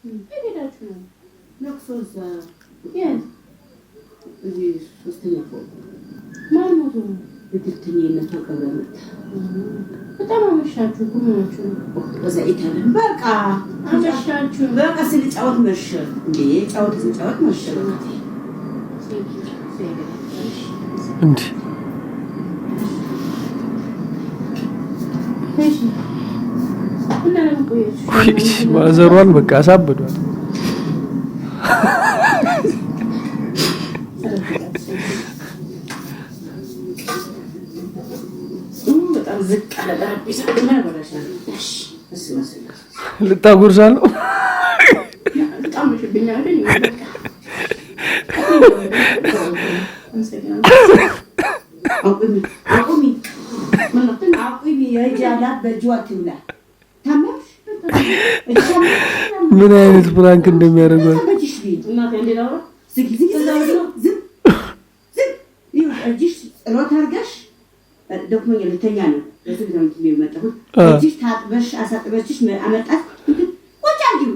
ሄዳችሁ ነው ለቅሶዛ የት እዚህ ሶስተኛ ፎቅ ማን ሞቶ ነው? በትክክለኛነቱ ቀብረመት በጣም አመሻችሁ ሁሉናችሁ በዛ ኢታለን በቃ አመሻችሁ በቃ ስንጫወት መሸ እንዴ ጫወት ስንጫወት መሸ እንዴ እሺ እና ለምን ቆያችሁ? ማዘሯን በቃ አሳብዷል። በጣም ዝቅ አለ ጠረጴዛ እና ወራሻል እሺ ልታጎርሳ ነው በጣም ሽብኛ አይደል? አቁሚ የጃላ በጅዋቲውላ ታመሽ ምን አይነት ፍራንክ እንደሚያደርገው እናቴ እንዴላው ዝግ እጅሽ ጸሎት አድርገሽ ዶክመንት ልተኛ ነው ለዚህ ነው የሚመጣው እጅሽ ታጥበሽ አሳጥበሽሽ አመጣት ቁጭ አድርጊው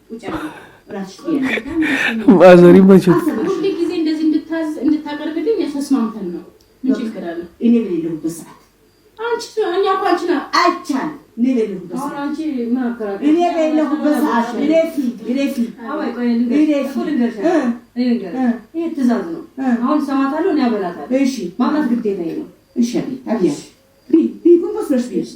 ቁጭ አድርጊው ራስሽ ማዘሪ መቼ ሁሉ ጊዜ እንደዚህ እንድታቀርብልኝ ያስማምተን ነው ምን ችግር አለ? እኔ በሌለሁበት ሰዓት አንቺ እኛ ቋንቺና አይቻል እኔ በሌለሁበት አሁን ሰዓት አንቺ ምን አከራከረ? እኔ በሌለሁበት ሰዓት ረፊ አወይ ቆይ ልንገርሽ ይሄ ትእዛዝ ነው። አሁን ሰማታለሁ እኔ አበላታለሁ። እሺ ማምጣት ግዴታዬ ነው። እሺ አብያሽ ቢ ኮምፖስት ቢስ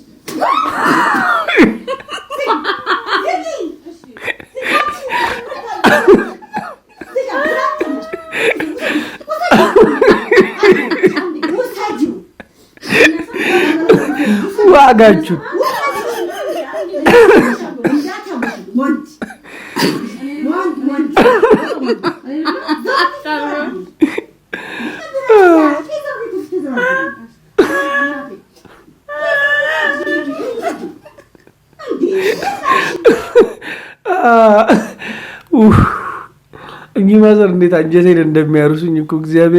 ዋጋችሁ እኚህ ማዘር እንዴት አንጀቴን እንደሚያርሱኝ እኮ እግዚአብሔር